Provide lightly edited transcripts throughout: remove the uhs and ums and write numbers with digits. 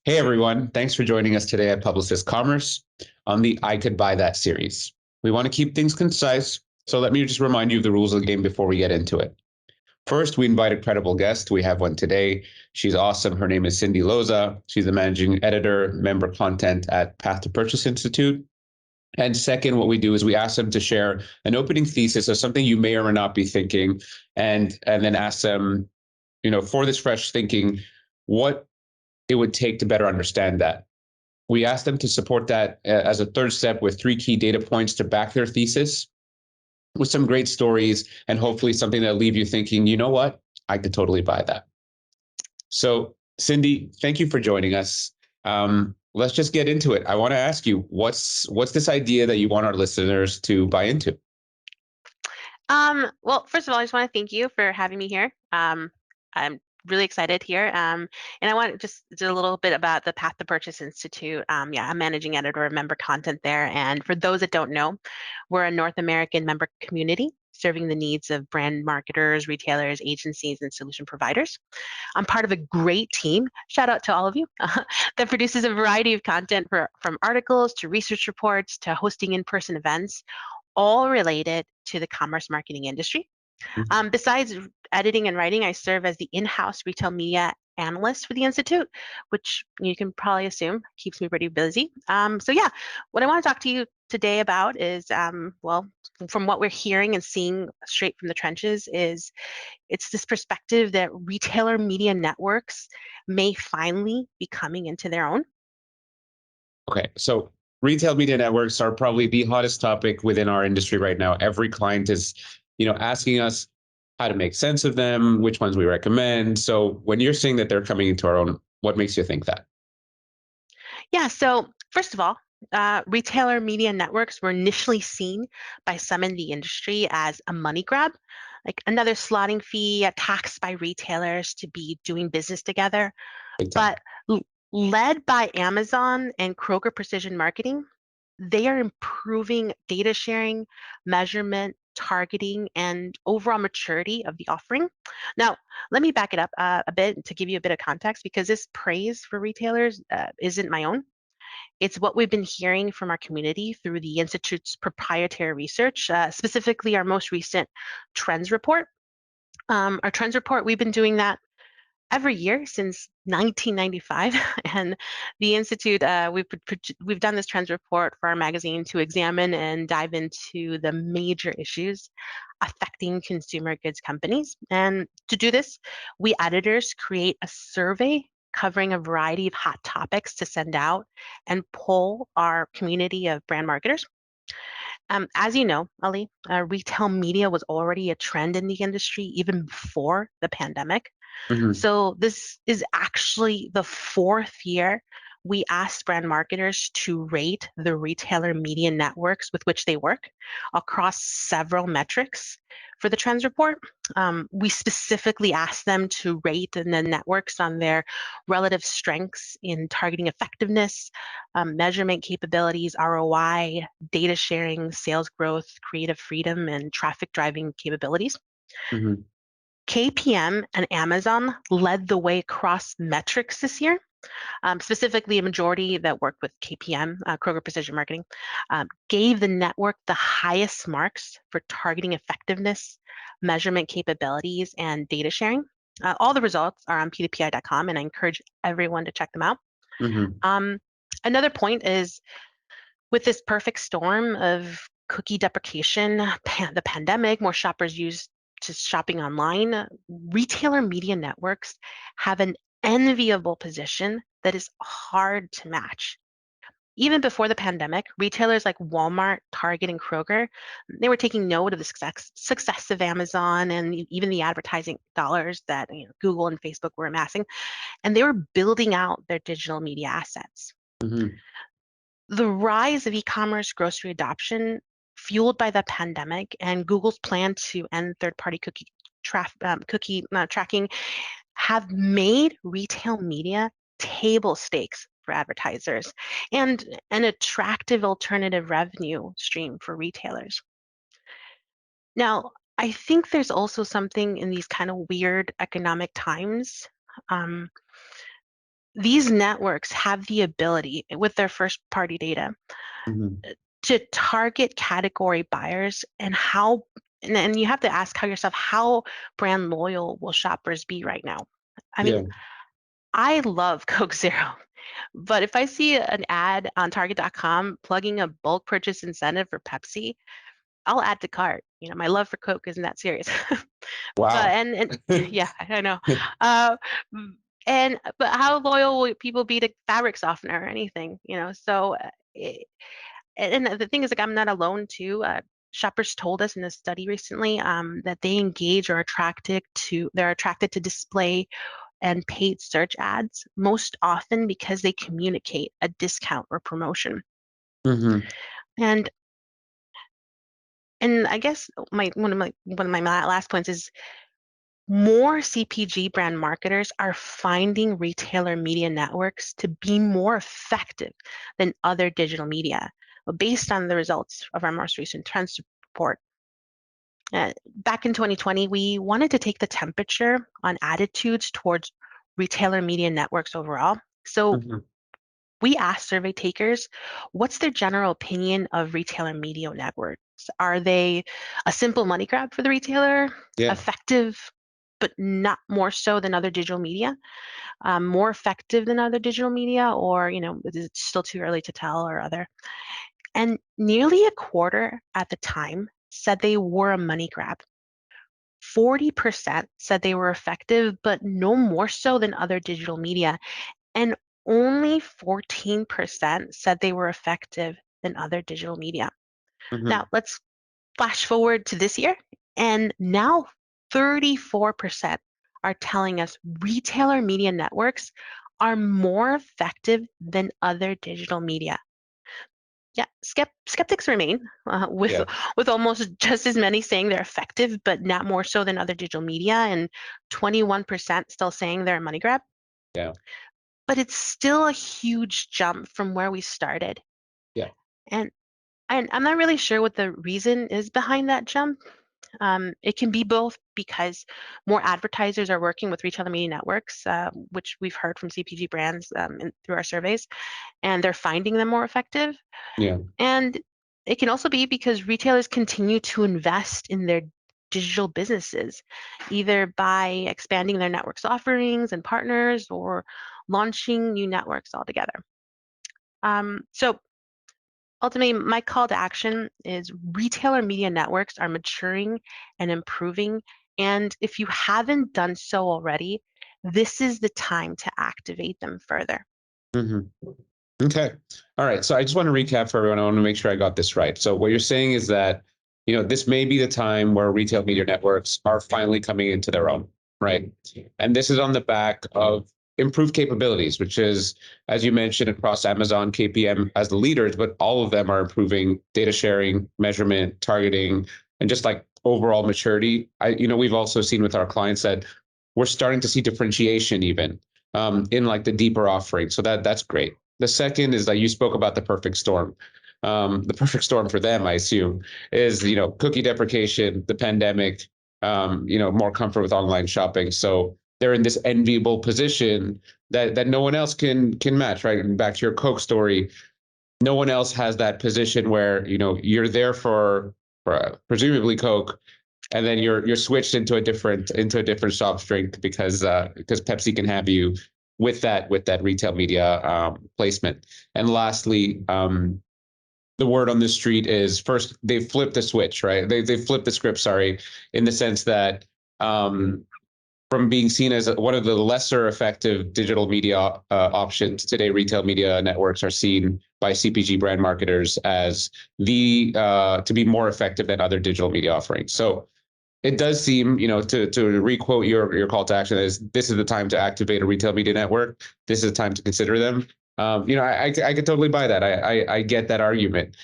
Hey everyone, thanks for joining us today at Publicis Commerce on the I Could Buy That series. We want to keep things concise, so let me just remind you of the rules of the game before we get into it. First, we invite a credible guest. We have one today. She's awesome. Her name is Cyndi Loza. She's the managing editor, member content at Path to Purchase Institute. And second, what we do is we ask them to share an opening thesis of something you may or may not be thinking, and then ask them, for this fresh thinking, what it would take to better understand that. We asked them to support that as a third step with 3 key data points to back their thesis with some great stories and hopefully something that'll leave you thinking, you know what, I could totally buy that. So, Cyndi, thank you for joining us. Let's just get into it. I want to ask you, what's this idea that you want our listeners to buy into? Well, first of all, I just want to thank you for having me here. I'm really excited here. And I want to just do a little bit about the Path to Purchase Institute. Yeah, I'm managing editor of member content there. And for those that don't know, we're a North American member community serving the needs of brand marketers, retailers, agencies, and solution providers. I'm part of a great team. Shout out to all of you that produces a variety of content from articles to research reports to hosting in-person events, all related to the commerce marketing industry. Besides editing and writing, I serve as the in-house retail media analyst for the Institute, which you can probably assume keeps me pretty busy. So yeah, what I want to talk to you today about is, well, from what we're hearing and seeing straight from the trenches, is it's this perspective that retailer media networks may finally be coming into their own. Okay, so retail media networks are probably the hottest topic within our industry right now. Every client is, asking us how to make sense of them, which ones we recommend. So when you're saying that they're coming into our own, what makes you think that? Yeah, so first of all, retailer media networks were initially seen by some in the industry as a money grab, like another slotting fee, a tax by retailers to be doing business together. Big time. But led by Amazon and Kroger Precision Marketing, they are improving data sharing, measurement, targeting, and overall maturity of the offering. Now, let me back it up a bit to give you a bit of context because this praise for retailers isn't my own. It's what we've been hearing from our community through the Institute's proprietary research, specifically our most recent trends report. Our trends report, we've been doing that every year since 1995, and the institute we've done this trends report for our magazine to examine and dive into the major issues affecting consumer goods companies. And to do this, we editors create a survey covering a variety of hot topics to send out and poll our community of brand marketers. As you know, Ali, retail media was already a trend in the industry even before the pandemic. Mhm. So this is actually the fourth year we asked brand marketers to rate the retailer media networks with which they work across several metrics. For the trends report, we specifically asked them to rate the networks on their relative strengths in targeting effectiveness, measurement capabilities, ROI, data sharing, sales growth, creative freedom, and traffic driving capabilities. Mhm. KPM and Amazon led the way across metrics this year. Specifically, a majority that worked with KPM, Kroger Precision Marketing, gave the network the highest marks for targeting effectiveness, measurement capabilities, and data sharing. All the results are on p2pi.com, and I encourage everyone to check them out. Mhm. Um, Another point is with this perfect storm of cookie deprecation, the pandemic, more shoppers used to shopping online, retailer media networks have an enviable position that is hard to match. Even before the pandemic, retailers like Walmart, Target, and Kroger, they were taking note of the success of Amazon and even the advertising dollars that Google and Facebook were amassing, and they were building out their digital media assets. Mhm. The rise of e-commerce grocery adoption, fueled by the pandemic and Google's plan to end third-party cookie tracking, have made retail media table stakes for advertisers and an attractive alternative revenue stream for retailers. Now, I think there's also something in these kind of weird economic times. Um, these networks have the ability with their first party data Mhm. to target category buyers and you have to ask yourself how brand loyal will shoppers be right now. I mean, Yeah. I love Coke Zero, but if I see an ad on Target.com plugging a bulk purchase incentive for Pepsi, I'll add to cart. My love for Coke isn't that serious. But Wow. and yeah, I know. Uh, but how loyal will people be to fabric softener or anything? So and the thing is, like, I'm not alone too. Shoppers told us in a study recently that they're attracted to display and paid search ads most often because they communicate a discount or promotion. Hmm. And I guess one of my last points is more CPG brand marketers are finding retailer media networks to be more effective than other digital media, based on the results of our most recent trends report. Back in 2020, we wanted to take the temperature on attitudes towards retailer media networks overall. So Hmm. we asked survey takers, what's their general opinion of retailer media networks? Are they a simple money grab for the retailer, Yeah. effective, but not more so than other digital media, more effective than other digital media, or, is it still too early to tell or other? And nearly a quarter at the time said they were a money grab. 40% said they were effective, but no more so than other digital media. And only 14% said they were effective than other digital media. Hmm. Now, let's flash forward to this year, and now 34% are telling us retailer media networks are more effective than other digital media. Yeah, skeptics remain, with Yeah. almost just as many saying they're effective, but not more so than other digital media, and 21% still saying they're a money grab. Yeah. But it's still a huge jump from where we started. Yeah. And I'm not really sure what the reason is behind that jump. It can be both because more advertisers are working with retailer media networks, which we've heard from CPG brands through our surveys, and they're finding them more effective. Yeah. And it can also be because retailers continue to invest in their digital businesses, either by expanding their networks offerings and partners or launching new networks altogether. So ultimately, my call to action is retailer media networks are maturing and improving. And if you haven't done so already, this is the time to activate them further. Hmm. Okay. All right. So I just want to recap for everyone. I want to make sure I got this right. So what you're saying is that, this may be the time where retail media networks are finally coming into their own, right? And this is on the back of improved capabilities, which is, as you mentioned, across Amazon, KPM as the leaders, but all of them are improving data sharing, measurement, targeting, and just like overall maturity. We've also seen with our clients that we're starting to see differentiation even in like the deeper offering. So that's great. The second is that you spoke about the perfect storm. The perfect storm for them, I assume, is cookie deprecation, the pandemic, more comfort with online shopping. So they're in this enviable position that no one else can match, right? And back to your Coke story, no one else has that position where you're there for presumably Coke, and then you're switched into a different soft drink because Pepsi can have you with that retail media placement. And lastly, the word on the street is first they flipped the switch, right? They flipped the script, sorry, in the sense that um, from being seen as one of the lesser effective digital media options today, retail media networks are seen by CPG brand marketers as the to be more effective than other digital media offerings. So it does seem, to requote your call to action, is this is the time to activate a retail media network. This is the time to consider them. I could totally buy that. I get that argument.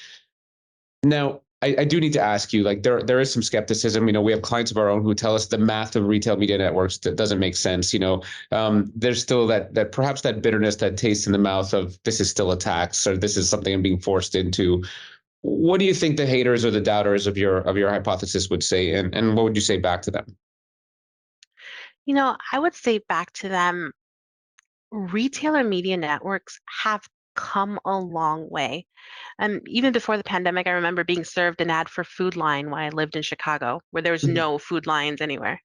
Now, I do need to ask you, like there is some skepticism. We have clients of our own who tell us the math of retail media networks that doesn't make sense. There's still that perhaps that bitterness, that taste in the mouth of this is still a tax or this is something I'm being forced into. What do you think the haters or the doubters of your hypothesis would say, and what would you say back to them? I would say back to them, Retailer media networks have come a long way. And even before the pandemic, I remember being served an ad for Food Line when I lived in Chicago, where there was Mhm. no food lines anywhere.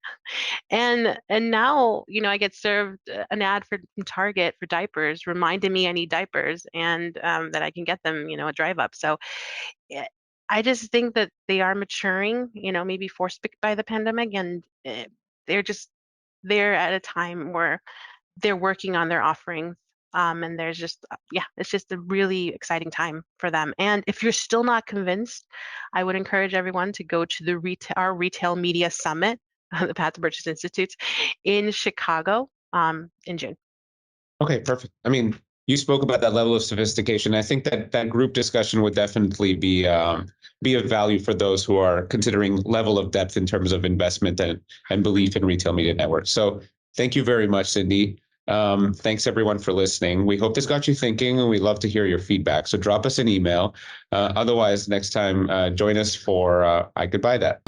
And now, I get served an ad from Target for diapers, reminding me I need diapers and that I can get them, a drive up. So eh, I just think that they are maturing, maybe forced by the pandemic, and they're just they're at a time where they're working on their offerings. And there's just, yeah, it's just a really exciting time for them. And if you're still not convinced, I would encourage everyone to go to our Retail Media Summit, the Path to Purchase Institute in Chicago in June. Okay, perfect. I mean, you spoke about that level of sophistication. I think that that group discussion would definitely be of value for those who are considering level of depth in terms of investment and belief in retail media networks. So thank you very much, Cyndi. Thanks everyone for listening. We hope this got you thinking, and we'd love to hear your feedback. So drop us an email. Otherwise, next time, join us for I Could Buy That.